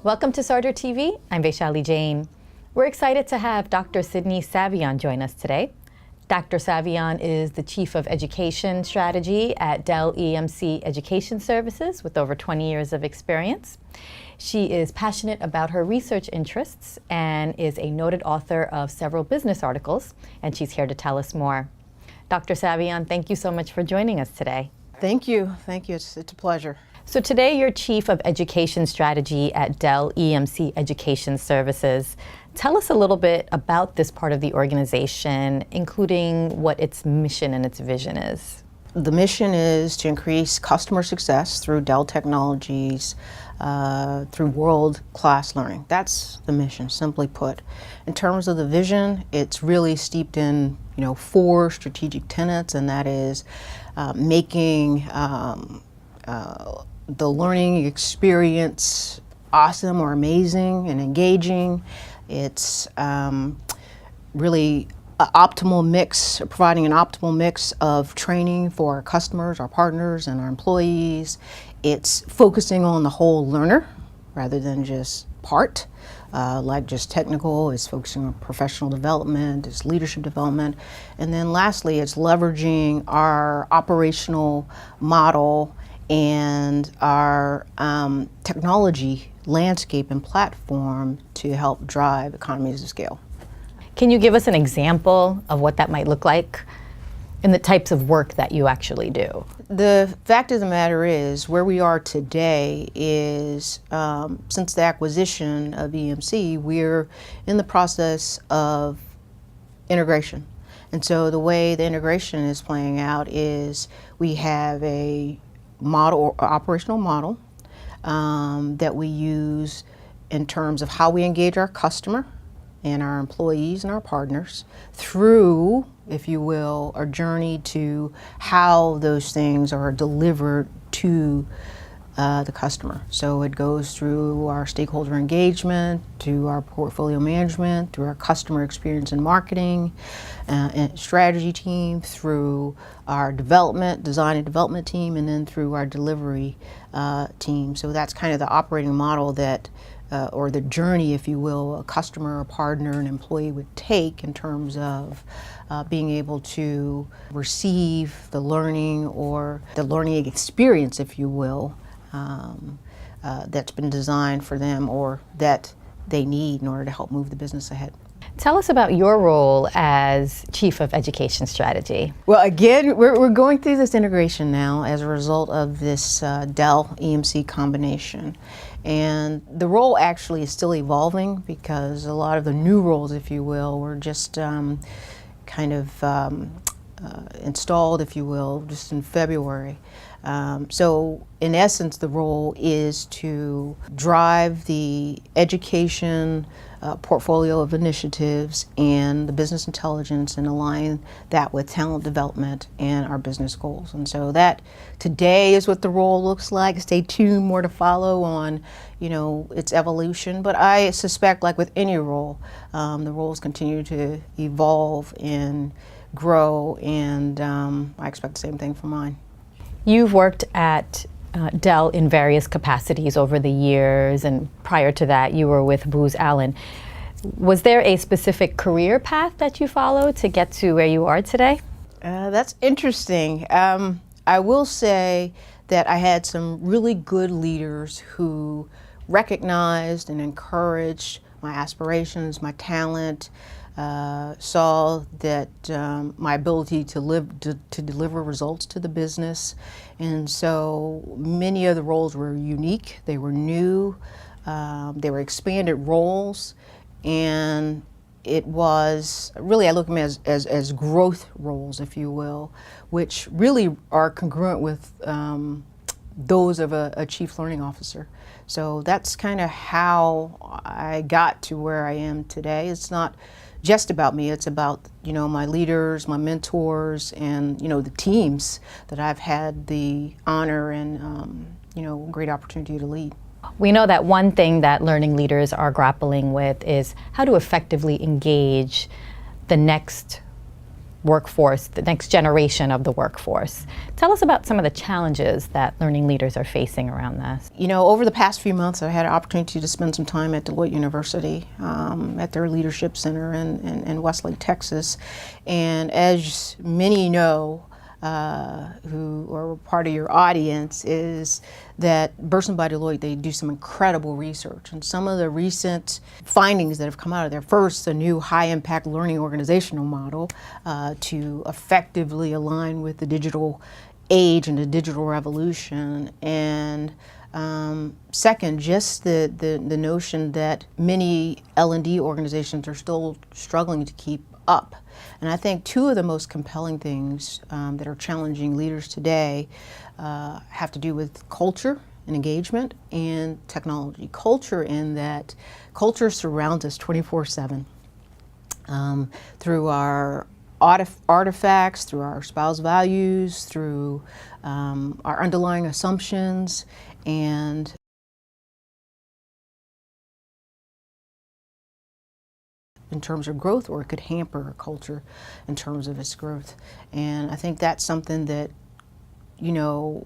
Welcome to Sartor TV. I'm Vaishali Jain. We're excited to have Dr. Sydney Savion join us today. Dr. Savion is the Chief of Education Strategy at Dell EMC Education Services with over 20 years of experience. She is passionate about her research interests and is a noted author of several business articles, and she's here to tell us more. Dr. Savion, thank you so much for joining us today. Thank you. Thank you. It's a pleasure. So today you're Chief of Education Strategy at Dell EMC Education Services. Tell us a little bit about this part of the organization, including what its mission and its vision is. The mission is to increase customer success through Dell technologies, through world-class learning. That's the mission, simply put. In terms of the vision, it's really steeped in, four strategic tenets, and that is making the learning experience awesome or amazing and engaging. It's really optimal mix, providing an optimal mix of training for our customers, our partners, and our employees. It's focusing on the whole learner rather than just part, like just technical. It's focusing on professional development, it's leadership development. And then lastly, it's leveraging our operational model and our technology landscape and platform to help drive economies of scale. Can you give us an example of what that might look like in the types of work that you actually do? The fact of the matter is, where we are today is, since the acquisition of EMC, we're in the process of integration. And so the way the integration is playing out is we have a model, or operational model, that we use in terms of how we engage our customer and our employees and our partners through, if you will, our journey to how those things are delivered to the customer. So it goes through our stakeholder engagement, to our portfolio management, through our customer experience and marketing and strategy team, through our design and development team, and then through our delivery team. So that's kind of the operating model that or the journey, if you will, a customer, a partner, an employee would take in terms of being able to receive the learning or the learning experience, if you will, that's been designed for them or that they need in order to help move the business ahead. Tell us about your role as Chief of Education Strategy. Well, again, we're going through this integration now as a result of this Dell EMC combination. And the role actually is still evolving because a lot of the new roles, if you will, were just kind of installed, if you will, just in February. So in essence, the role is to drive the education portfolio of initiatives and the business intelligence and align that with talent development and our business goals. And so that today is what the role looks like. Stay tuned, more to follow on, its evolution. But I suspect, like with any role, the roles continue to evolve and grow, and I expect the same thing for mine. You've worked at Dell in various capacities over the years, and prior to that you were with Booz Allen. Was there a specific career path that you followed to get to where you are today? That's interesting. I will say that I had some really good leaders who recognized and encouraged my aspirations, my talent, saw that my ability to deliver results to the business. And so many of the roles were unique, they were new, they were expanded roles, and it was really, I look at them as growth roles, if you will, which really are congruent with those of a chief learning officer. So that's kind of how I got to where I am today. It's not just about me, it's about my leaders, my mentors, and the teams that I've had the honor and great opportunity to lead. We know that one thing that learning leaders are grappling with is how to effectively engage the next workforce, the next generation of the workforce. Tell us about some of the challenges that learning leaders are facing around this. You know, over the past few months, I had an opportunity to spend some time at Deloitte University at their leadership center in Westlake, Texas. And as many know, who are part of your audience, is that Burson by Deloitte, they do some incredible research. And some of the recent findings that have come out of there, first, a new high-impact learning organizational model to effectively align with the digital age and the digital revolution. And second, just the notion that many L&D organizations are still struggling to keep up. And I think two of the most compelling things that are challenging leaders today have to do with culture and engagement and technology. Culture, in that culture surrounds us 24/7 through our artifacts, through our spouse values, through our underlying assumptions, and in terms of growth, or it could hamper a culture in terms of its growth. And I think that's something that, you know,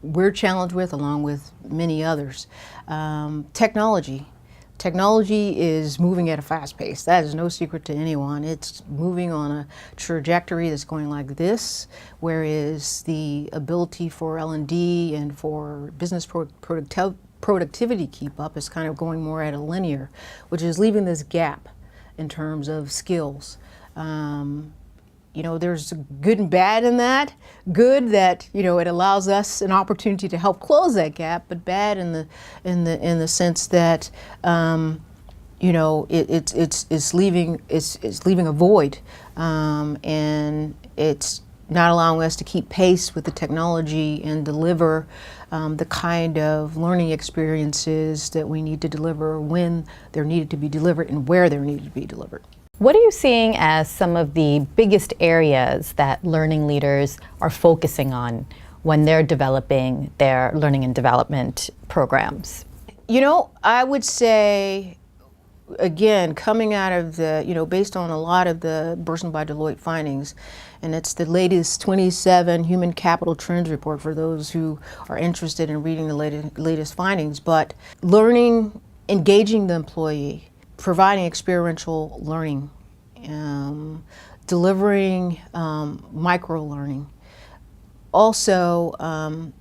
we're challenged with, along with many others. Technology. Technology is moving at a fast pace. That is no secret to anyone. It's moving on a trajectory that's going like this, whereas the ability for L&D and for business productivity keep up is kind of going more at a linear, which is leaving this gap in terms of skills. You know, there's good and bad in that. Good that, you know, it allows us an opportunity to help close that gap, but bad in the sense that you know, it's leaving a void, and it's not allowing us to keep pace with the technology and deliver the kind of learning experiences that we need to deliver when they're needed to be delivered and where they're needed to be delivered. What are you seeing as some of the biggest areas that learning leaders are focusing on when they're developing their learning and development programs? You know, I would say, again, coming out of the, you know, based on a lot of the Burson by Deloitte findings, and it's the latest 27 Human Capital Trends report for those who are interested in reading the latest findings, but learning, engaging the employee, providing experiential learning, delivering micro-learning, also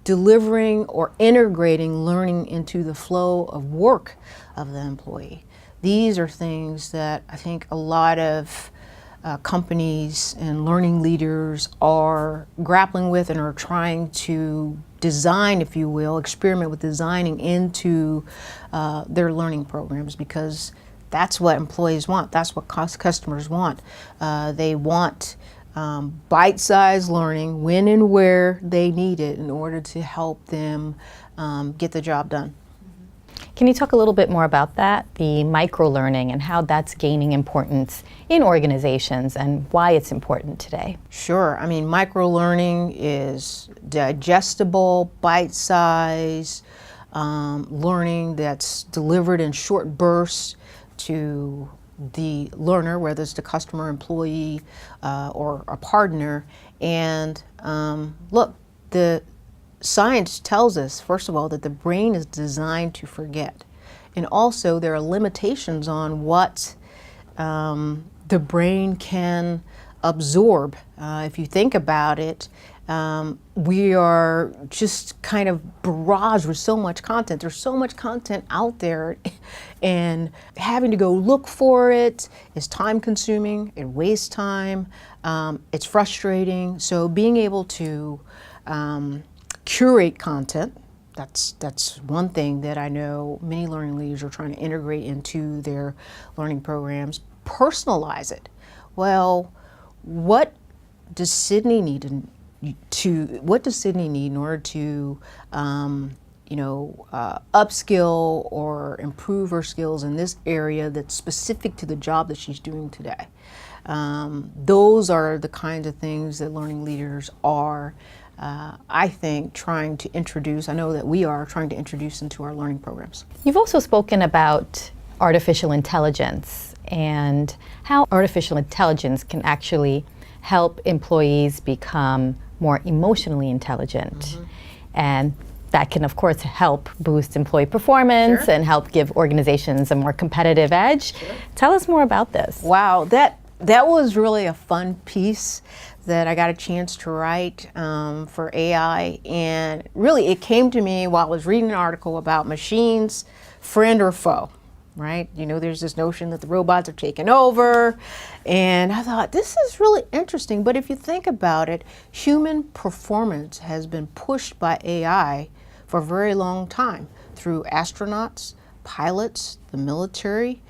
delivering or integrating learning into the flow of work of the employee. These are things that I think a lot of companies and learning leaders are grappling with and are trying to design, if you will, experiment with designing into their learning programs, because that's what employees want. That's what customers want. They want bite-sized learning when and where they need it in order to help them get the job done. Can you talk a little bit more about that, the micro-learning, and how that's gaining importance in organizations and why it's important today? Sure. I mean, micro-learning is digestible, bite-sized learning that's delivered in short bursts to the learner, whether it's the customer, employee, or a partner. And look, the science tells us, first of all, that the brain is designed to forget. And also there are limitations on what the brain can absorb. If you think about it, we are just kind of barraged with so much content. There's so much content out there, and having to go look for it is time consuming, it wastes time, it's frustrating. So being able to curate content, that's one thing that I know many learning leaders are trying to integrate into their learning programs. Personalize it. Well, what does Sydney need what does Sydney need in order to upskill or improve her skills in this area that's specific to the job that she's doing today? Those are the kinds of things that learning leaders are, I think, trying to introduce. I know that we are trying to introduce into our learning programs. You've also spoken about artificial intelligence and how artificial intelligence can actually help employees become more emotionally intelligent. And that can, of course, help boost employee performance and help give organizations a more competitive edge. Tell us more about this. Wow, that was really a fun piece that I got a chance to write for AI. And really, it came to me while I was reading an article about machines, friend or foe, right? You know, there's this notion that the robots are taking over. And I thought, this is really interesting. But if you think about it, human performance has been pushed by AI for a very long time through astronauts, pilots, the military,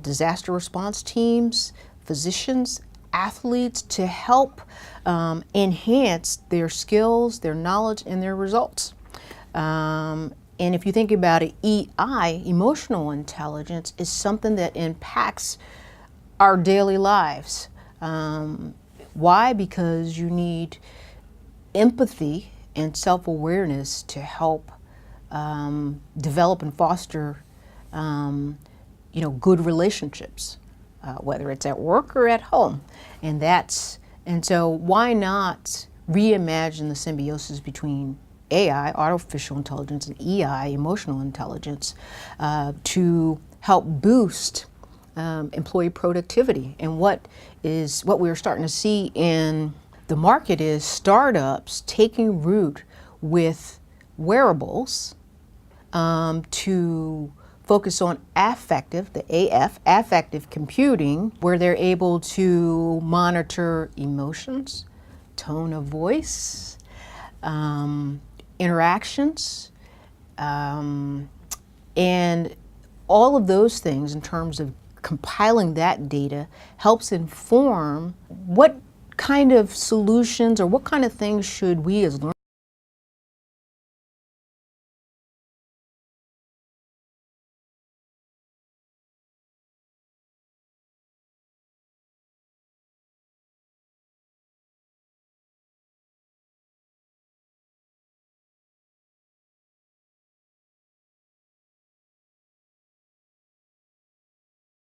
disaster response teams, physicians, athletes, to help enhance their skills, their knowledge, and their results. And if you think about it, EI, emotional intelligence, is something that impacts our daily lives. Why? Because you need empathy and self-awareness to help develop and foster good relationships, whether it's at work or at home. And so why not reimagine the symbiosis between AI, artificial intelligence, and EI, emotional intelligence, to help boost employee productivity? And what we're starting to see in the market is startups taking root with wearables to focus on affective, the AF, affective computing, where they're able to monitor emotions, tone of voice, interactions, and all of those things in terms of compiling that data helps inform what kind of solutions or what kind of things should we as learners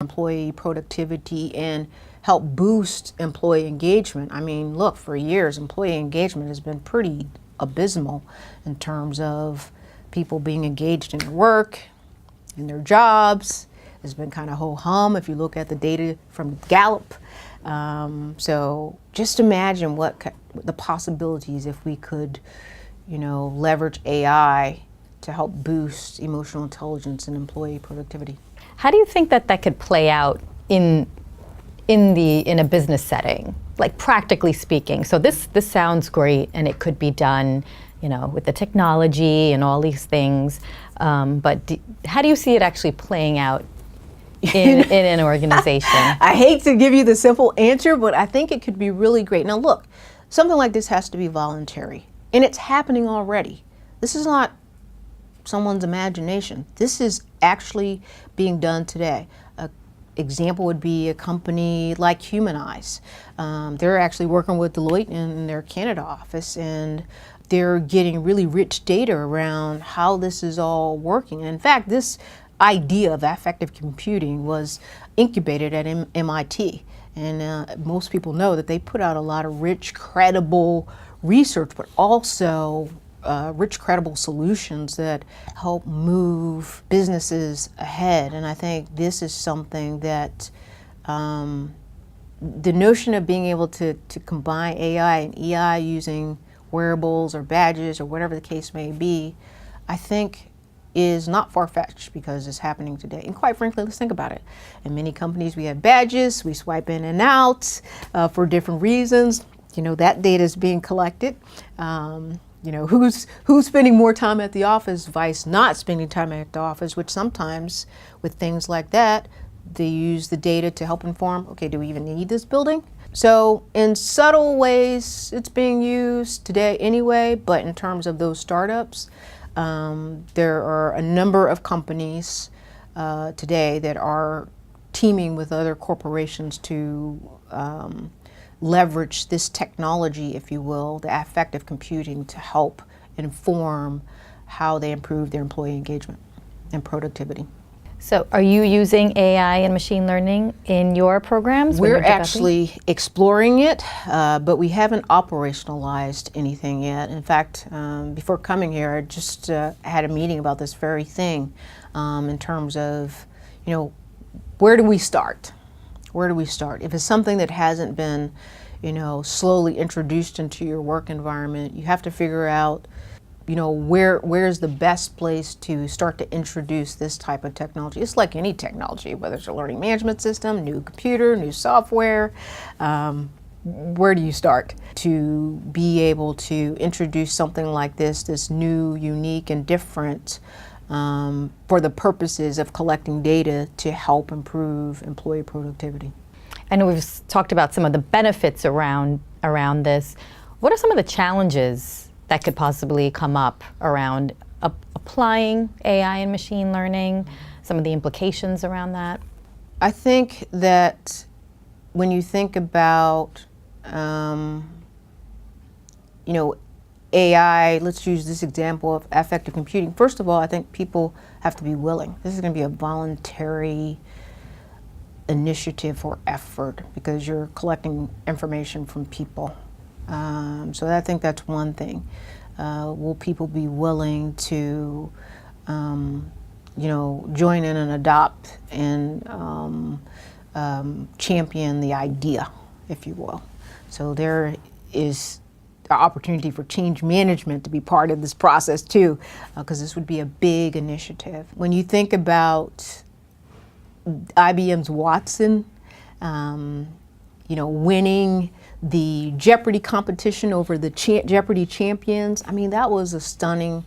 employee productivity and help boost employee engagement. I mean, look, for years, employee engagement has been pretty abysmal in terms of people being engaged in their work, in their jobs. It's been kind of ho-hum if you look at the data from Gallup. So just imagine what the possibilities if we could, leverage AI to help boost emotional intelligence and employee productivity. How do you think that could play out in a business setting, like practically speaking? So this sounds great, and it could be done, with the technology and all these things. But how do you see it actually playing out in an organization? I hate to give you the simple answer, but I think it could be really great. Now, look, something like this has to be voluntary, and it's happening already. This is not someone's imagination. This is actually being done today. An example would be a company like Humanize. They're actually working with Deloitte in their Canada office, and they're getting really rich data around how this is all working. And in fact, this idea of affective computing was incubated at MIT. And most people know that they put out a lot of rich, credible research, but also rich, credible solutions that help move businesses ahead. And I think this is something that the notion of being able to combine AI and EI using wearables or badges or whatever the case may be, I think is not far-fetched because it's happening today. And quite frankly, let's think about it. In many companies, we have badges, we swipe in and out for different reasons. That data is being collected. Who's spending more time at the office vice not spending time at the office, which sometimes with things like that, they use the data to help inform, okay, do we even need this building? So in subtle ways, it's being used today anyway, but in terms of those startups, there are a number of companies today that are teaming with other corporations to leverage this technology, if you will, the affective computing, to help inform how they improve their employee engagement and productivity. So are you using AI and machine learning in your programs? when We're you're developing? actually exploring it, but we haven't operationalized anything yet. In fact, before coming here, I just had a meeting about this very thing in terms of, where do we start? Where do we start? If it's something that hasn't been, slowly introduced into your work environment, you have to figure out, where's the best place to start to introduce this type of technology. It's like any technology, whether it's a learning management system, new computer, new software. Where do you start to be able to introduce something like this new, unique, and different for the purposes of collecting data to help improve employee productivity? I know we've talked about some of the benefits around this. What are some of the challenges that could possibly come up around applying AI and machine learning, some of the implications around that? I think that when you think about, AI, let's use this example of affective computing. First of all, I think people have to be willing. This is going to be a voluntary initiative or effort because you're collecting information from people. So I think that's one thing. Will people be willing to, join in and adopt and champion the idea, if you will? So there is an opportunity for change management to be part of this process too, because this would be a big initiative. When you think about IBM's Watson, winning the Jeopardy competition over the Jeopardy champions, that was a stunning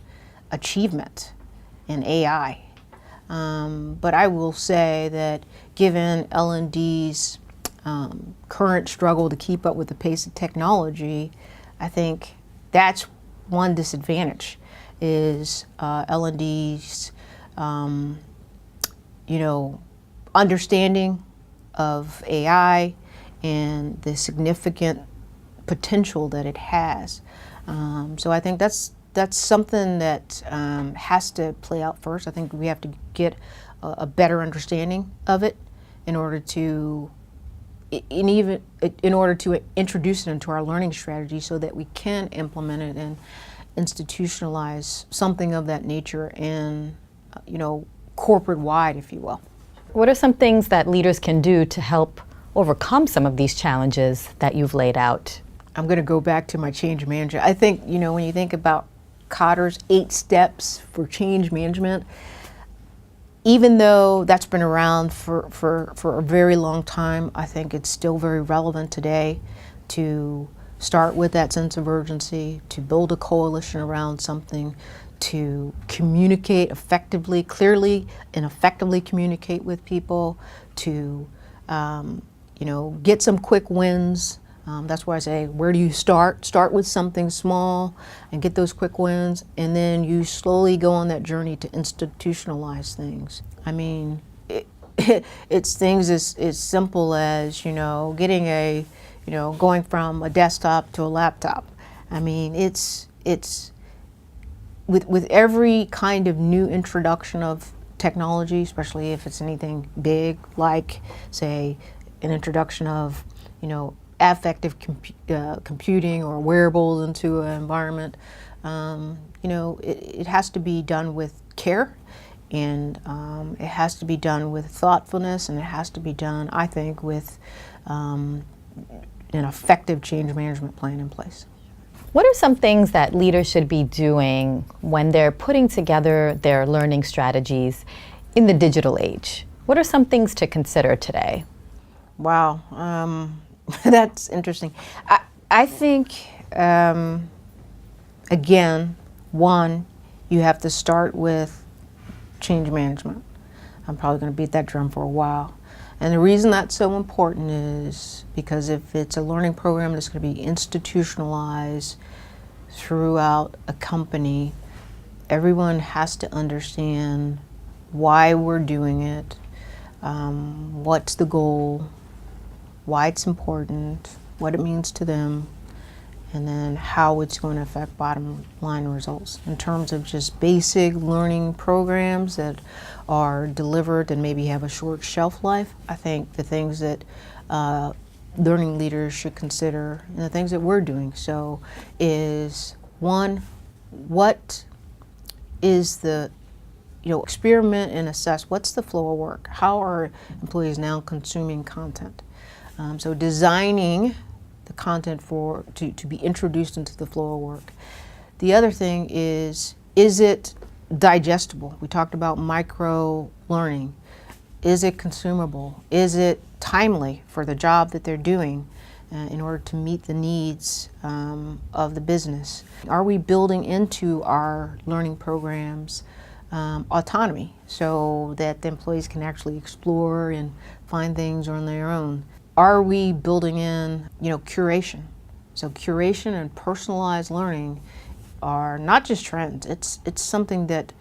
achievement in AI. But I will say that given L&D's current struggle to keep up with the pace of technology, I think that's one disadvantage is L&D's understanding of AI and the significant potential that it has. So I think that's something that has to play out first. I think we have to get a better understanding of it in order to introduce it into our learning strategy so that we can implement it and institutionalize something of that nature in, corporate wide, if you will. What are some things that leaders can do to help overcome some of these challenges that you've laid out? I'm going to go back to my change management. I think, when you think about Kotter's 8 steps for change management, even though that's been around for a very long time, I think it's still very relevant today to start with that sense of urgency, to build a coalition around something, to communicate effectively, clearly and effectively communicate with people, to get some quick wins. That's why I say, where do you start? Start with something small and get those quick wins, and then you slowly go on that journey to institutionalize things. It's things as simple as, getting going from a desktop to a laptop. It's with every kind of new introduction of technology, especially if it's anything big, like, say, an introduction of, affective computing or wearables into an environment, it has to be done with care, and it has to be done with thoughtfulness, and it has to be done, I think, with an effective change management plan in place. What are some things that leaders should be doing when they're putting together their learning strategies in the digital age? What are some things to consider today? Wow, that's interesting. I think, again, one, you have to start with change management. I'm probably going to beat that drum for a while. And the reason that's so important is because if it's a learning program that's going to be institutionalized throughout a company, everyone has to understand why we're doing it, what's the goal, why it's important, what it means to them, and then how it's going to affect bottom line results. In terms of just basic learning programs that are delivered and maybe have a short shelf life, I think the things that learning leaders should consider, and the things that we're doing, so is one, what is the, experiment and assess what's the flow of work. How are employees now consuming content? So designing the content to be introduced into the flow of work. The other thing is it digestible? We talked about micro learning. Is it consumable? Is it timely for the job that they're doing in order to meet the needs of the business? Are we building into our learning programs autonomy so that the employees can actually explore and find things on their own? Are we building in, curation? So curation and personalized learning are not just trends. It's something that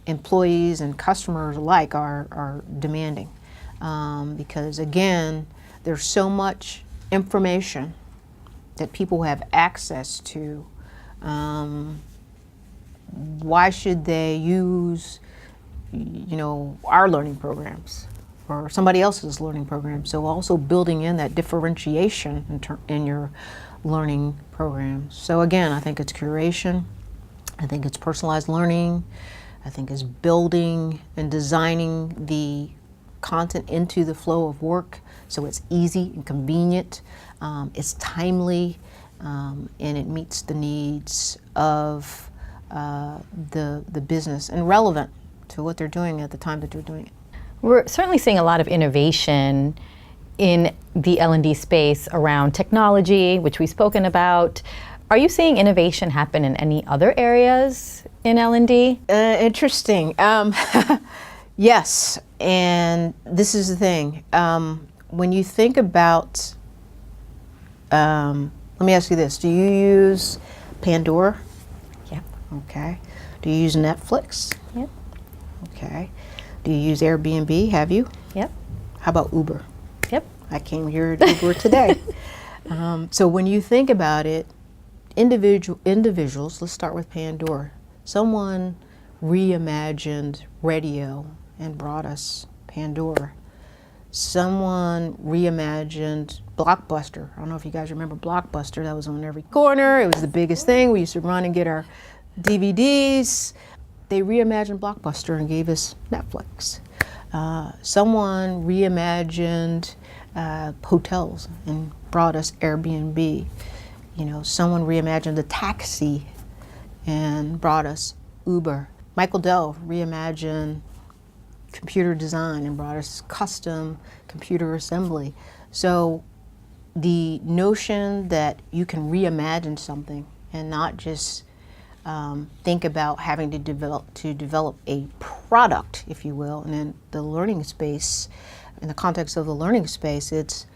employees and customers alike are demanding because, again, there's so much information that people have access to. Why should they use, our learning programs or somebody else's learning program? So also building in that differentiation in your learning programs. So again, I think it's curation. I think it's personalized learning. I think it's building and designing the content into the flow of work so it's easy and convenient, it's timely, and it meets the needs of the business and relevant to what they're doing at the time that they're doing it. We're certainly seeing a lot of innovation in the L&D space around technology, which we've spoken about. Are you seeing innovation happen in any other areas in L&D? Interesting. Yes, and this is the thing. When you think about, let me ask you this. Do you use Pandora? Yep. Okay. Do you use Netflix? Yep. Okay. Do you use Airbnb? Have you? Yep. How about Uber? Yep. I came here at Uber today. So when you think about it, individuals, let's start with Pandora. Someone reimagined radio and brought us Pandora. Someone reimagined Blockbuster. I don't know if you guys remember Blockbuster. That was on every corner. It was the biggest thing. We used to run and get our DVDs. They reimagined Blockbuster and gave us Netflix. Someone reimagined hotels and brought us Airbnb. Someone reimagined the taxi and brought us Uber. Michael Dell reimagined computer design and brought us custom computer assembly. So the notion that you can reimagine something and not just think about having to develop a product, if you will, and in the learning space, in the context of the learning space, it's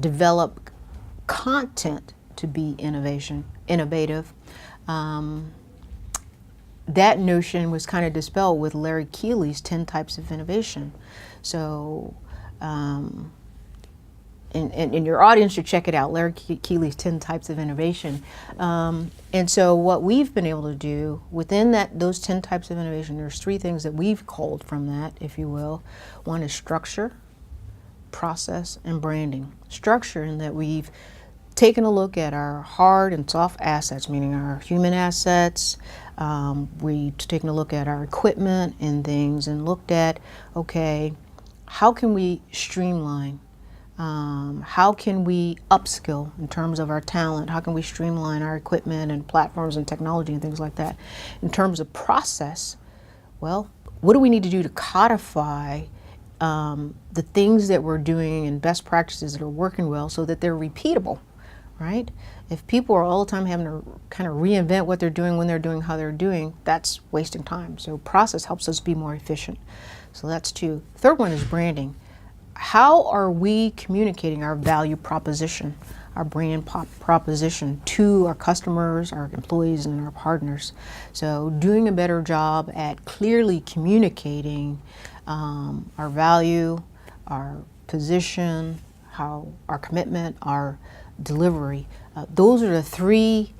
develop content to be innovative. That notion was kind of dispelled with Larry Keeley's 10 types of innovation. So, and your audience should check it out, Larry Keeley's 10 types of innovation. And so what we've been able to do within those 10 types of innovation, there's 3 things that we've culled from that, if you will. One is structure, process, and branding. Structure in that we've taken a look at our hard and soft assets, meaning our human assets. We've taken a look at our equipment and things and looked at, okay, how can we streamline? How can we upskill in terms of our talent? How can we streamline our equipment and platforms and technology and things like that? In terms of process, well, what do we need to do to codify the things that we're doing and best practices that are working well so that they're repeatable, right? If people are all the time having to kind of reinvent what they're doing, when they're doing, how they're doing, that's wasting time. So process helps us be more efficient. So that's 2. Third one is branding. How are we communicating our value proposition, our brand proposition to our customers, our employees, and our partners? So doing a better job at clearly communicating our value, our position, our commitment, our delivery. Those are the three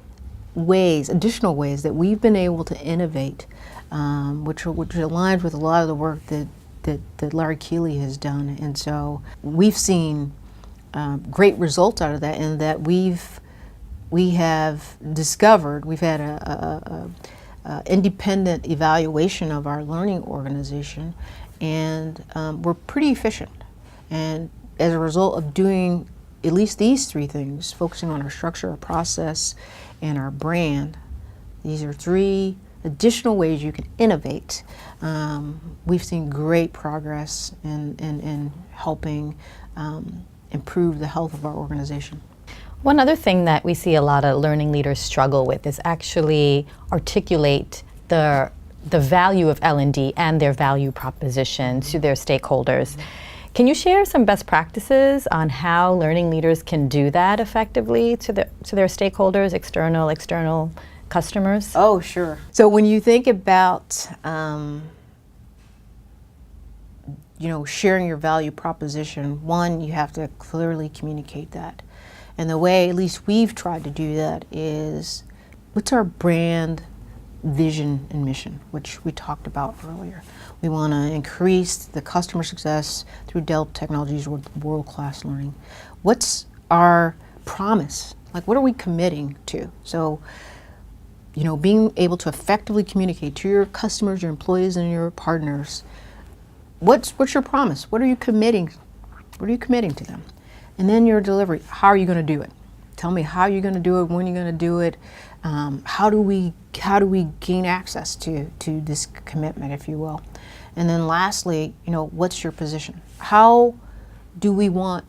ways, additional ways that we've been able to innovate, which aligns with a lot of the work that Larry Keeley has done. And so we've seen great results out of that, and that we have discovered, we've had a independent evaluation of our learning organization, and we're pretty efficient. And as a result of doing at least these three things, focusing on our structure, our process, and our brand, these are three additional ways you can innovate. We've seen great progress in helping improve the health of our organization. One other thing that we see a lot of learning leaders struggle with is actually articulate the value of L&D and their value proposition to their stakeholders. Can you share some best practices on how learning leaders can do that effectively to their stakeholders, external customers? Oh, sure. So when you think about sharing your value proposition, one, you have to clearly communicate that. And the way at least we've tried to do that is, what's our brand vision and mission, which we talked about earlier. We want to increase the customer success through Dell Technologies with world-class learning. What's our promise? Like, what are we committing to? So, being able to effectively communicate to your customers, your employees, and your partners, what's your promise? What are you committing? What are you committing to them? And then your delivery. How are you going to do it? Tell me how you're going to do it, when you're going to do it. How do we gain access to this commitment, if you will? And then lastly, what's your position? How do we want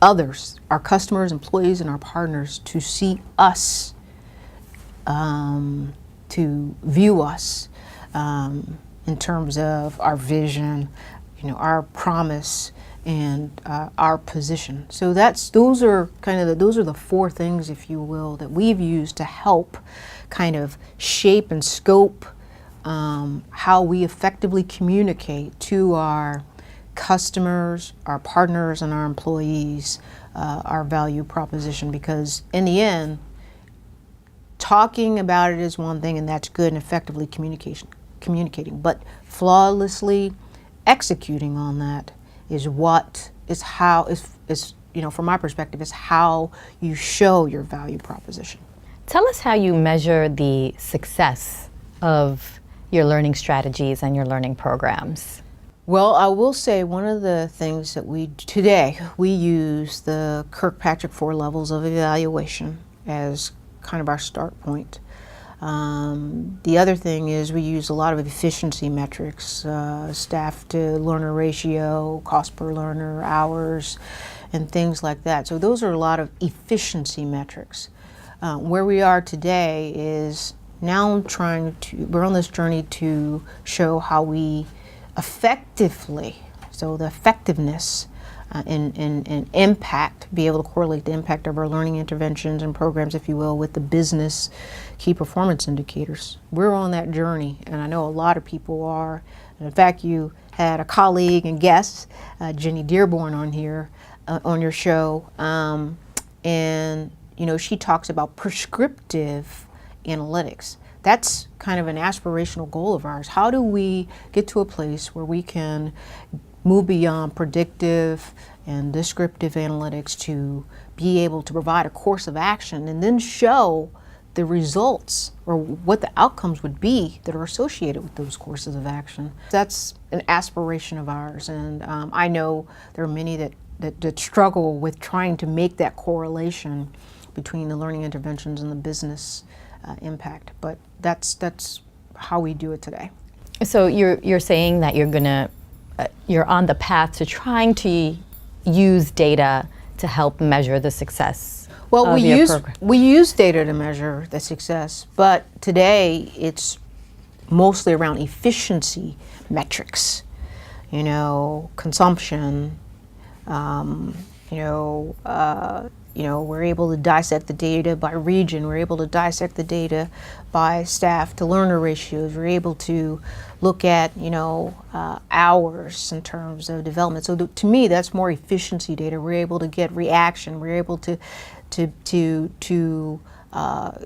others, our customers, employees, and our partners, to see us, to view us in terms of our vision, our promise, and our position? So those are the four things, if you will, that we've used to help kind of shape and scope how we effectively communicate to our customers, our partners, and our employees our value proposition. Because in the end, talking about it is one thing, and that's good, and effectively communicating, but flawlessly executing on that from my perspective, is how you show your value proposition. Tell us how you measure the success of your learning strategies and your learning programs. Well, I will say one of the things that we use the Kirkpatrick 4 levels of evaluation as kind of our start point. The other thing is we use a lot of efficiency metrics, staff to learner ratio, cost per learner, hours, and things like that. So those are a lot of efficiency metrics. Where we are today is now we're on this journey to show how we effectively, so the effectiveness and impact, be able to correlate the impact of our learning interventions and programs, if you will, with the business key performance indicators. We're on that journey, and I know a lot of people are. And in fact, you had a colleague and guest, Jenny Dearborn, on here, on your show, and she talks about prescriptive analytics. That's kind of an aspirational goal of ours. How do we get to a place where we can move beyond predictive and descriptive analytics to be able to provide a course of action and then show the results or what the outcomes would be that are associated with those courses of action? That's an aspiration of ours, and I know there are many that struggle with trying to make that correlation between the learning interventions and the business impact, but that's how we do it today. So you're saying that you're on the path to trying to use data to help measure the success. Well, we use data to measure the success, but today it's mostly around efficiency metrics. Consumption, we're able to dissect the data by region. We're able to dissect the data by staff to learner ratios. We're able to look at, hours in terms of development. So to me, that's more efficiency data. We're able to get reaction. We're able to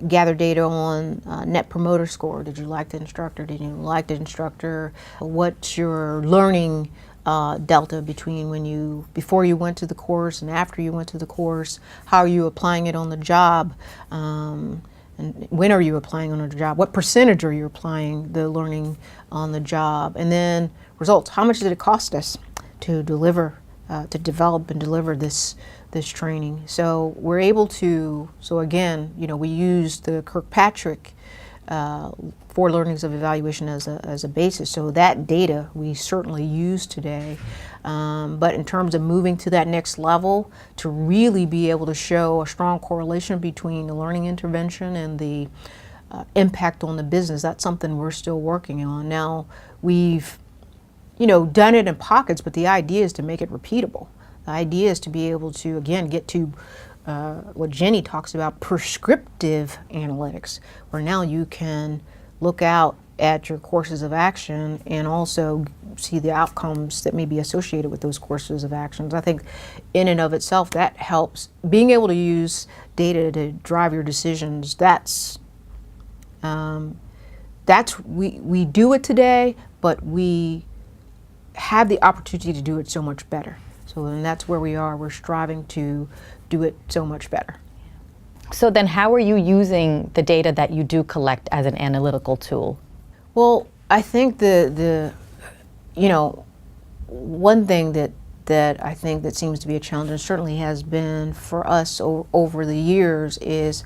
gather data on net promoter score. Did you like the instructor? Did you like the instructor? What's your learning delta between before you went to the course and after you went to the course? How are you applying it on the job? And when are you applying on the job? What percentage are you applying the learning on the job? And then results. How much did it cost us to develop and deliver this training? So we're able to, so again, we use the Kirkpatrick 4 learnings of evaluation as a basis. So that data we certainly use today. But in terms of moving to that next level, to really be able to show a strong correlation between the learning intervention and the impact on the business, that's something we're still working on. Now, we've done it in pockets, but the idea is to make it repeatable. The idea is to be able to, again, get to what Jenny talks about, prescriptive analytics, where now you can look out at your courses of action and also see the outcomes that may be associated with those courses of actions. I think in and of itself that helps. Being able to use data to drive your decisions, we do it today, but we have the opportunity to do it so much better. So, and that's where we are. We're striving to do it so much better. So then how are you using the data that you do collect as an analytical tool? Well, I think one thing that I think that seems to be a challenge, and certainly has been for us over the years, is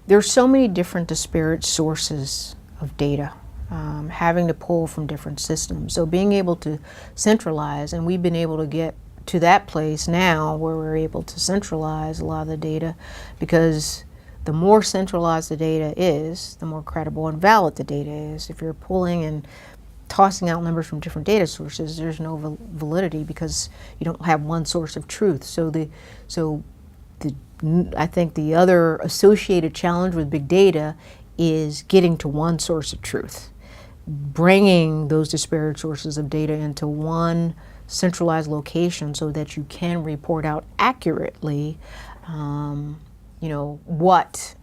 there's so many different disparate sources of data, having to pull from different systems. So being able to centralize, and we've been able to get to that place now where we're able to centralize a lot of the data, because the more centralized the data is, the more credible and valid the data is. If you're pulling and tossing out numbers from different data sources, there's no validity because you don't have one source of truth. I think the other associated challenge with big data is getting to one source of truth, bringing those disparate sources of data into one centralized location so that you can report out accurately what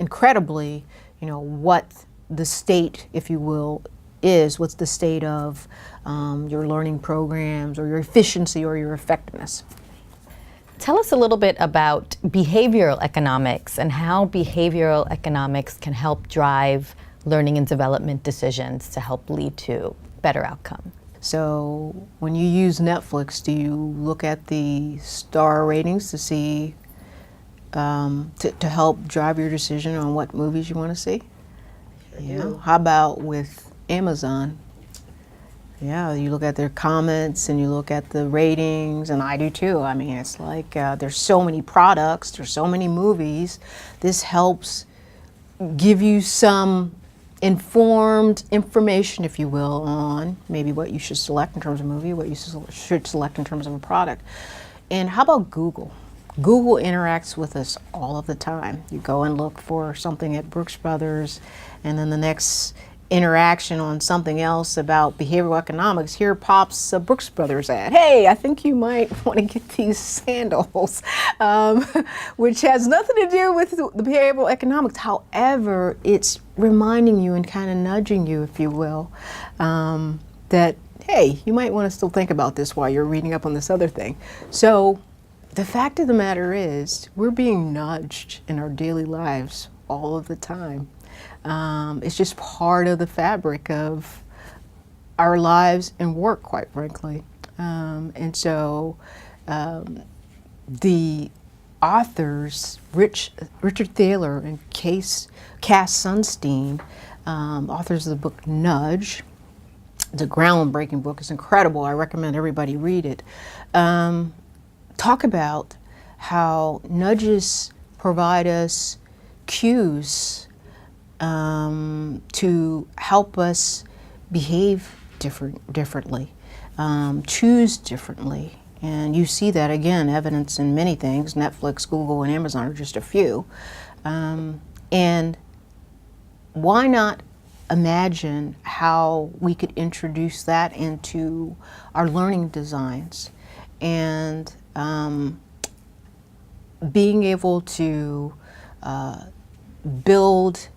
the state, if you will, what's the state of your learning programs or your efficiency or your effectiveness. Tell us a little bit about behavioral economics and how behavioral economics can help drive learning and development decisions to help lead to better outcome. So when you use Netflix, do you look at the star ratings to see, to help drive your decision on what movies you want to see? Yeah. How about with Amazon? Yeah, you look at their comments and you look at the ratings, and I do too. I mean, it's like there's so many products, there's so many movies. This helps give you some informed information, if you will, on maybe what you should select in terms of movie, what you should select in terms of a product. And how about Google? Google interacts with us all of the time. You go and look for something at Brooks Brothers, and then the next interaction on something else about behavioral economics, here pops a Brooks Brothers ad. Hey, I think you might want to get these sandals, which has nothing to do with the behavioral economics. However, it's reminding you and kind of nudging you, if you will, that, hey, you might want to still think about this while you're reading up on this other thing. So the fact of the matter is, we're being nudged in our daily lives all of the time. It's just part of the fabric of our lives and work, quite frankly. And so the authors, Richard Thaler and Cass Sunstein, authors of the book Nudge, it's a groundbreaking book, it's incredible, I recommend everybody read it, talk about how nudges provide us cues to help us behave differently, choose differently, And you see that, again, evidence in many things. Netflix, Google, and Amazon are just a few. And why not imagine how we could introduce that into our learning designs, and being able to build,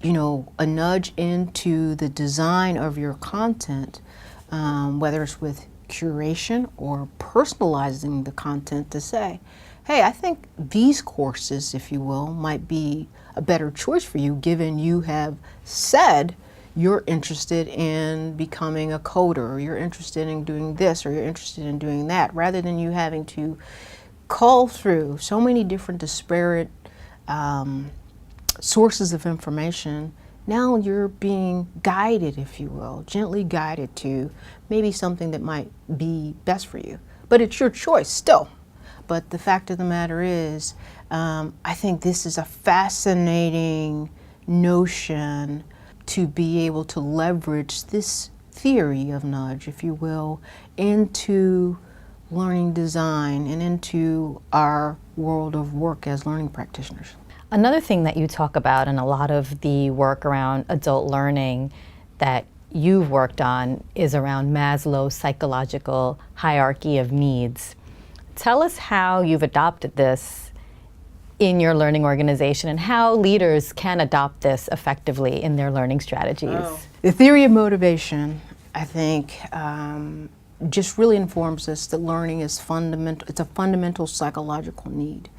a nudge into the design of your content, whether it's with curation or personalizing the content to say, hey, I think these courses, if you will, might be a better choice for you, given you have said you're interested in becoming a coder, or you're interested in doing this, or you're interested in doing that, rather than you having to cull through so many different disparate sources of information. Now you're being guided, if you will, gently guided to maybe something that might be best for you. But it's your choice still. But the fact of the matter is, I think this is a fascinating notion to be able to leverage this theory of nudge, if you will, into learning design and into our world of work as learning practitioners. Another thing that you talk about in a lot of the work around adult learning that you've worked on is around Maslow's psychological hierarchy of needs. Tell us how you've adopted this in your learning organization and how leaders can adopt this effectively in their learning strategies. Oh. The theory of motivation, I think, just really informs us that learning is fundamental. It's a fundamental psychological need.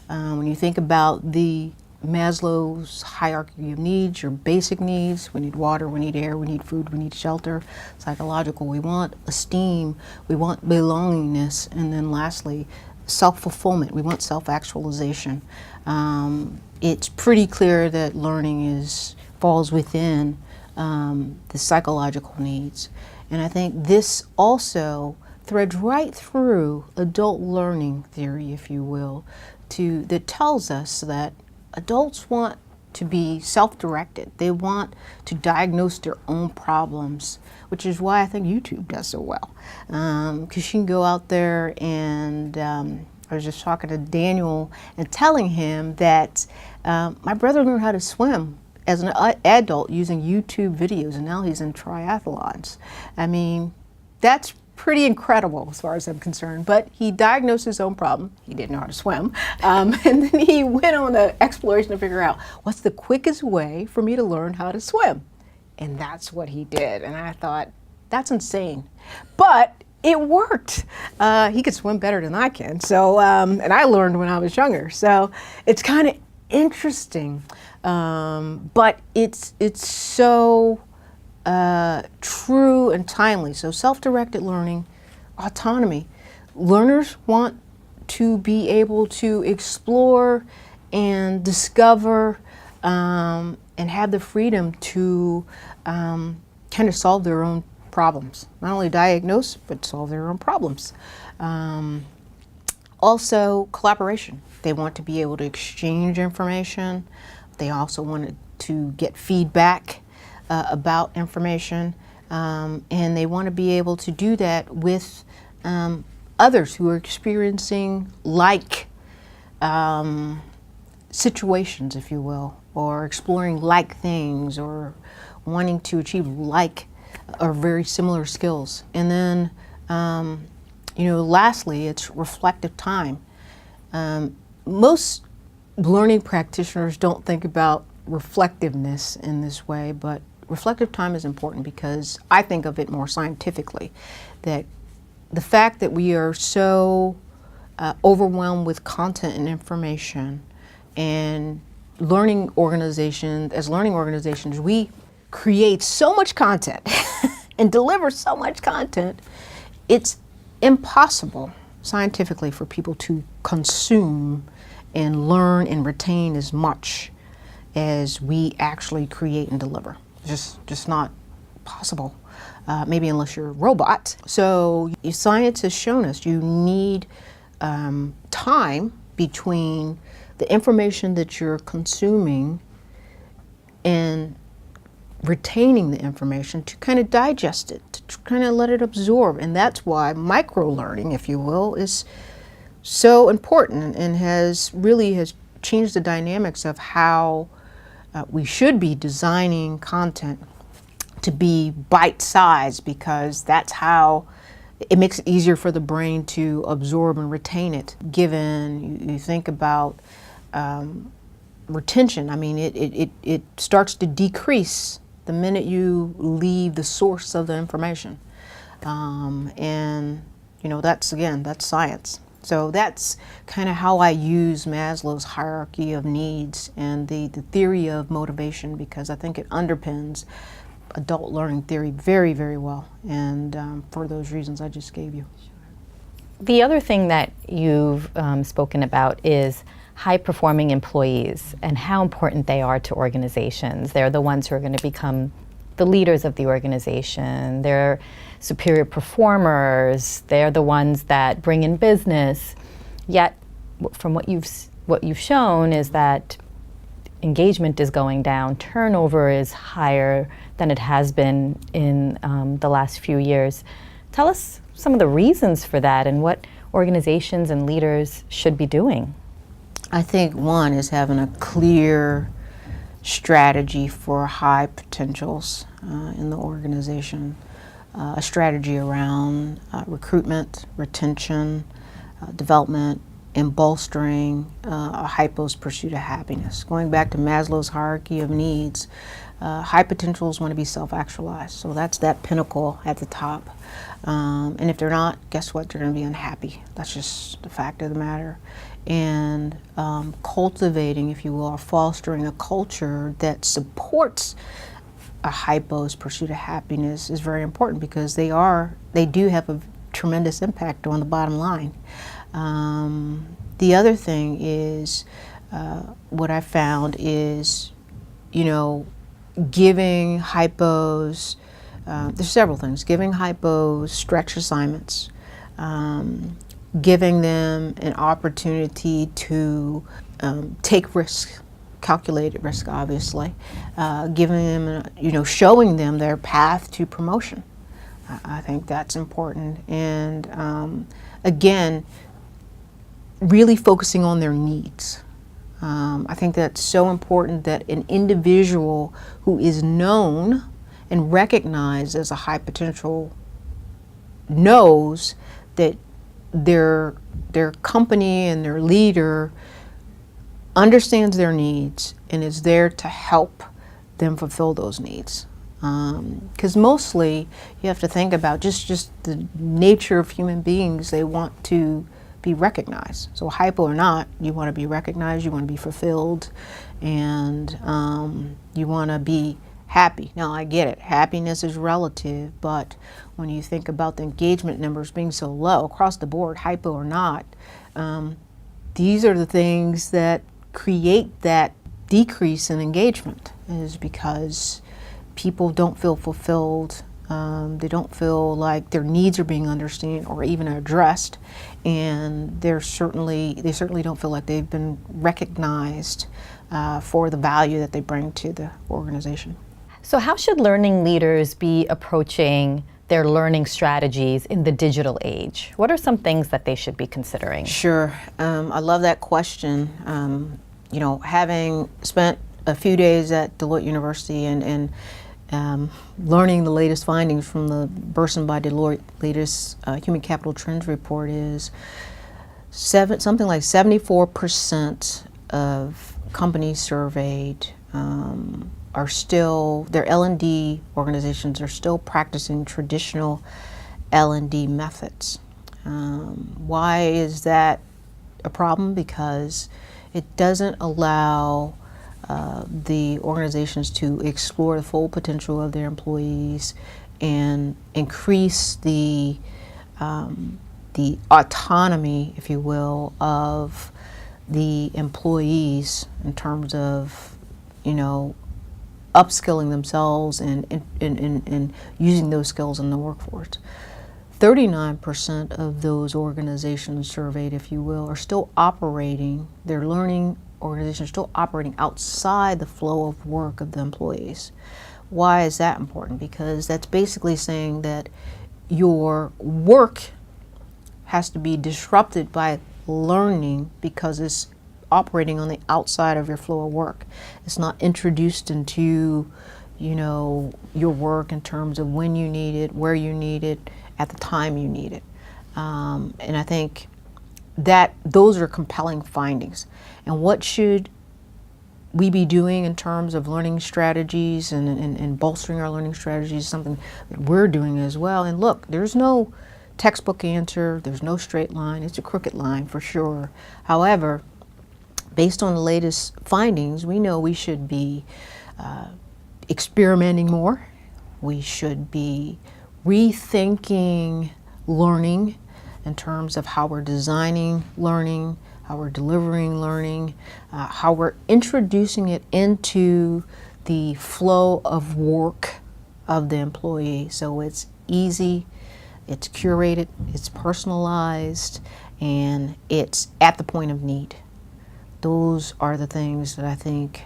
When you think about the Maslow's hierarchy of needs, your basic needs, we need water, we need air, we need food, we need shelter. Psychological, we want esteem, we want belongingness, and then lastly, self-fulfillment. We want self-actualization. It's pretty clear that learning falls within the psychological needs. And I think this also threads right through adult learning theory, if you will, that tells us that adults want to be self-directed. They want to diagnose their own problems, which is why I think YouTube does so well. Because you can go out there and I was just talking to Daniel and telling him that my brother learned how to swim as an adult using YouTube videos, and now he's in triathlons. I mean, that's pretty incredible as far as I'm concerned, but he diagnosed his own problem. He didn't know how to swim. And then he went on an exploration to figure out what's the quickest way for me to learn how to swim. And that's what he did. And I thought, that's insane. But it worked. He could swim better than I can. So, and I learned when I was younger. So it's kind of interesting. But it's so true and timely. So self-directed learning, autonomy. Learners want to be able to explore and discover and have the freedom to kind of solve their own problems. Not only diagnose, but solve their own problems. Also, collaboration. They want to be able to exchange information. They also want to get feedback about information, and they want to be able to do that with others who are experiencing like situations, if you will, or exploring like things, or wanting to achieve like or very similar skills. And then, lastly, it's reflective time. Most learning practitioners don't think about reflectiveness in this way, but reflective time is important because I think of it more scientifically, that the fact that we are so overwhelmed with content and information, and as learning organizations, we create so much content and deliver so much content, it's impossible scientifically for people to consume and learn and retain as much as we actually create and deliver. Just not possible, maybe unless you're a robot. So science has shown us you need time between the information that you're consuming and retaining the information to kind of digest it, to just kind of let it absorb. And that's why micro-learning, if you will, is so important and has changed the dynamics of how we should be designing content to be bite-sized, because that's how it makes it easier for the brain to absorb and retain it. Given you think about retention, I mean, it starts to decrease the minute you leave the source of the information. And that's science. So that's kind of how I use Maslow's hierarchy of needs and the theory of motivation, because I think it underpins adult learning theory very, very well, and for those reasons I just gave you. The other thing that you've spoken about is high-performing employees and how important they are to organizations. They're the ones who are going to become the leaders of the organization. They're superior performers. They're the ones that bring in business. Yet, from what you've shown is that engagement is going down, turnover is higher than it has been in the last few years. Tell us some of the reasons for that and what organizations and leaders should be doing. I think one is having a clear strategy for high potentials in the organization, a strategy around recruitment, retention, development, and bolstering a hypo's pursuit of happiness. Going back to Maslow's hierarchy of needs, high potentials want to be self-actualized. So that's that pinnacle at the top. And if they're not, guess what? They're going to be unhappy. That's just the fact of the matter. And cultivating, if you will, or fostering a culture that supports a hypo's pursuit of happiness is very important, because they do have a tremendous impact on the bottom line. The other thing is, what I found is, giving hypos, there's several things, giving hypos stretch assignments, giving them an opportunity to take risks, calculated risk, obviously, giving them, showing them their path to promotion. I think that's important. And again, really focusing on their needs. I think that's so important, that an individual who is known and recognized as a high potential knows that their company and their leader understands their needs and is there to help them fulfill those needs. Because mostly you have to think about just the nature of human beings. They want to be recognized. So hypo or not, you want to be recognized, you want to be fulfilled, and you want to be happy. Now, I get it. Happiness is relative, but when you think about the engagement numbers being so low across the board, hypo or not, these are the things that create that decrease in engagement, is because people don't feel fulfilled. They don't feel like their needs are being understood or even addressed, and they certainly don't feel like they've been recognized for the value that they bring to the organization. So how should learning leaders be approaching their learning strategies in the digital age? What are some things that they should be considering? Sure. I love that question. Having spent a few days at Deloitte University and learning the latest findings from the Burson by Deloitte latest Human Capital Trends report is something like 74% of companies surveyed are still, their L&D organizations are still practicing traditional L&D methods. Why is that a problem? Because it doesn't allow the organizations to explore the full potential of their employees and increase the autonomy, if you will, of the employees in terms of, upskilling themselves and using those skills in the workforce. 39% of those organizations surveyed, if you will, are still operating their learning organizations are still operating outside the flow of work of the employees. Why is that important? Because that's basically saying that your work has to be disrupted by learning because it's operating on the outside of your flow of work. It's not introduced into, your work in terms of when you need it, where you need it, at the time you need it. And I think that those are compelling findings. And what should we be doing in terms of learning strategies and bolstering our learning strategies, something that we're doing as well. And look, there's no textbook answer, there's no straight line, it's a crooked line for sure. However, based on the latest findings, we know we should be experimenting more, we should be rethinking learning in terms of how we're designing learning, how we're delivering learning, how we're introducing it into the flow of work of the employee. So it's easy, it's curated, it's personalized, and it's at the point of need. Those are the things that I think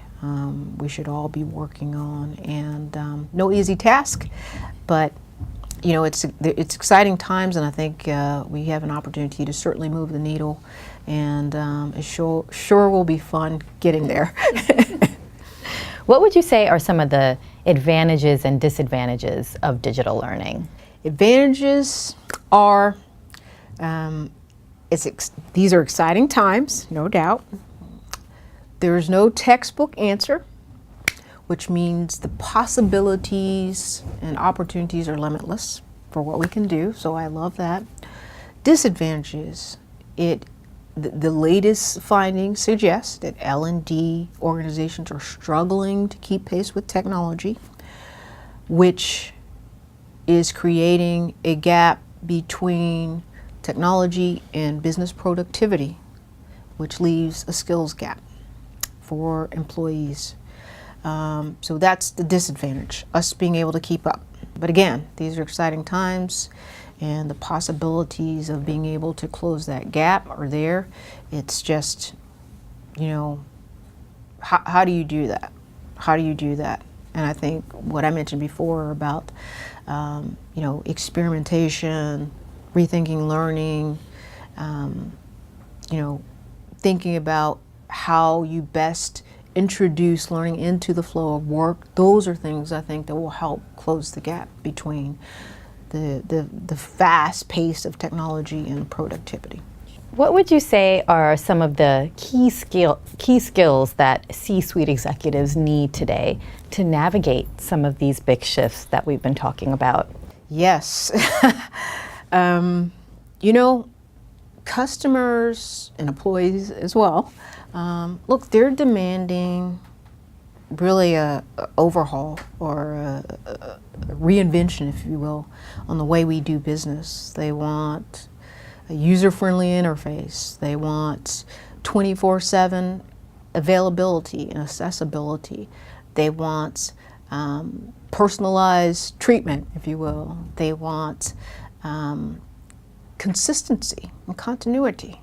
we should all be working on. And no easy task, but it's exciting times, and I think we have an opportunity to certainly move the needle, and it sure will be fun getting there. What would you say are some of the advantages and disadvantages of digital learning? Advantages are, these are exciting times, no doubt. There's no textbook answer, which means the possibilities and opportunities are limitless for what we can do, so I love that. Disadvantages, the latest findings suggest that L&D organizations are struggling to keep pace with technology, which is creating a gap between technology and business productivity, which leaves a skills gap for employees. So that's the disadvantage, us being able to keep up. But again, these are exciting times, and the possibilities of being able to close that gap are there. It's just, how do you do that? How do you do that? And I think what I mentioned before about, experimentation, rethinking learning, thinking about how you best introduce learning into the flow of work, those are things I think that will help close the gap between the fast pace of technology and productivity. What would you say are some of the key skills that C-suite executives need today to navigate some of these big shifts that we've been talking about? Yes. Customers and employees as well, look, they're demanding really a overhaul or a reinvention, if you will, on the way we do business. They want a user-friendly interface. They want 24/7 availability and accessibility. They want personalized treatment, if you will. They want consistency and continuity.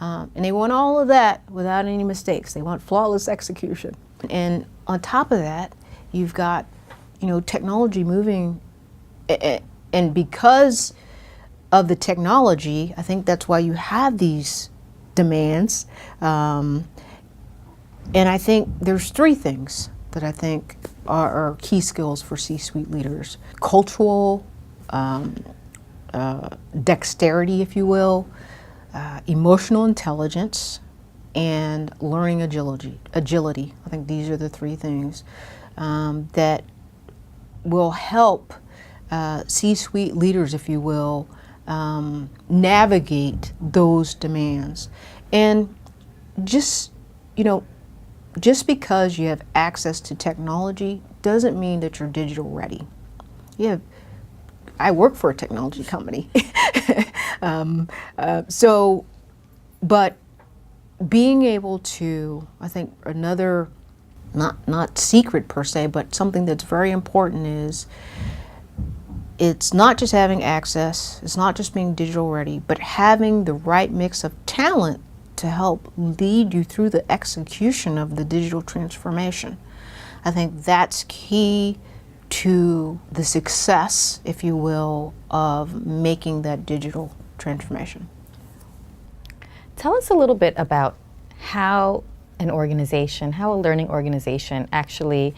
And they want all of that without any mistakes. They want flawless execution. And on top of that, you've got, technology moving, and because of the technology, I think that's why you have these demands. And I think there's three things that I think are key skills for C-suite leaders: cultural dexterity, if you will, emotional intelligence, and learning agility. I think these are the three things that will help C-suite leaders, if you will, navigate those demands. And just because you have access to technology doesn't mean that you're digital ready. I work for a technology company. But being able to, I think another, not secret per se, but something that's very important is it's not just having access, it's not just being digital ready, but having the right mix of talent to help lead you through the execution of the digital transformation. I think that's key to the success, if you will, of making that digital transformation. Tell us a little bit about how an organization, how a learning organization actually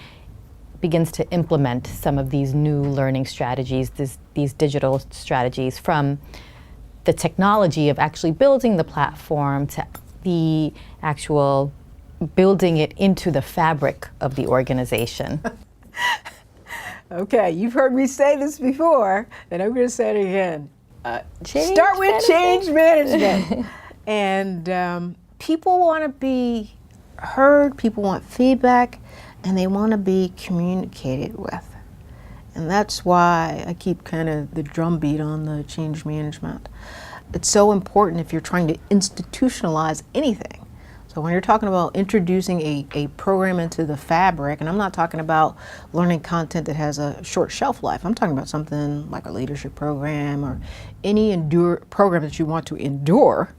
begins to implement some of these new learning strategies, these digital strategies, from the technology of actually building the platform to the actual building it into the fabric of the organization. Okay, you've heard me say this before, and I'm going to say it again. Start with management. change management. And people want to be heard, people want feedback, and they want to be communicated with. And that's why I keep kind of the drumbeat on the change management. It's so important if you're trying to institutionalize anything. So when you're talking about introducing a program into the fabric, and I'm not talking about learning content that has a short shelf life, I'm talking about something like a leadership program or any program that you want to endure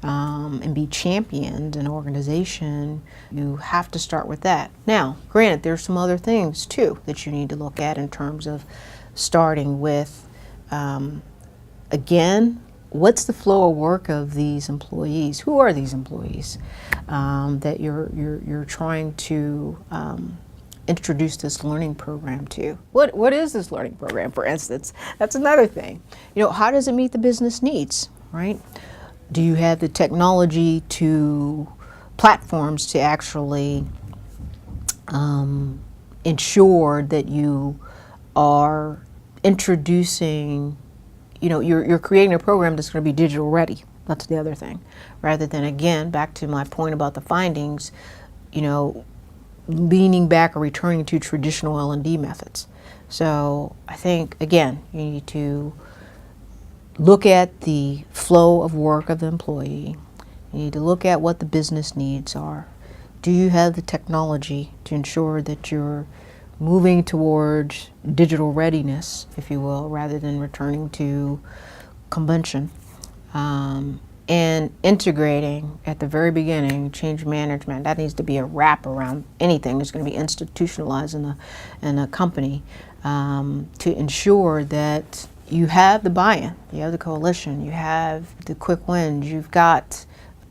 and be championed in an organization, you have to start with that. Now, granted, there's some other things too that you need to look at in terms of starting with, again, what's the flow of work of these employees? Who are these employees that you're trying to introduce this learning program to? What is this learning program, for instance? That's another thing. You know, how does it meet the business needs, right? Do you have the technology platforms to actually ensure that you are introducing, you know, you're creating a program that's going to be digital ready. That's the other thing. Rather than, again, back to my point about the findings, you know, leaning back or returning to traditional L&D methods. So I think, again, you need to look at the flow of work of the employee. You need to look at what the business needs are. Do you have the technology to ensure that you're moving towards digital readiness, if you will, rather than returning to convention? And integrating at the very beginning change management. That needs to be a wrap around anything that's going to be institutionalized in a company to ensure that you have the buy-in, you have the coalition, you have the quick wins, you've got,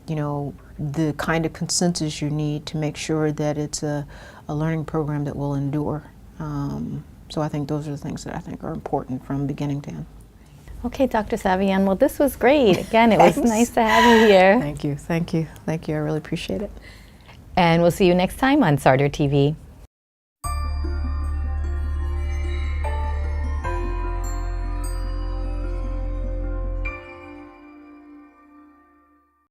you know, the kind of consensus you need to make sure that it's a learning program that will endure. So I think those are the things that I think are important from beginning to end. Okay, Dr. Savion, well, this was great. Again, it was nice to have you here. Thank you, thank you, thank you. I really appreciate it. And we'll see you next time on Sarter TV.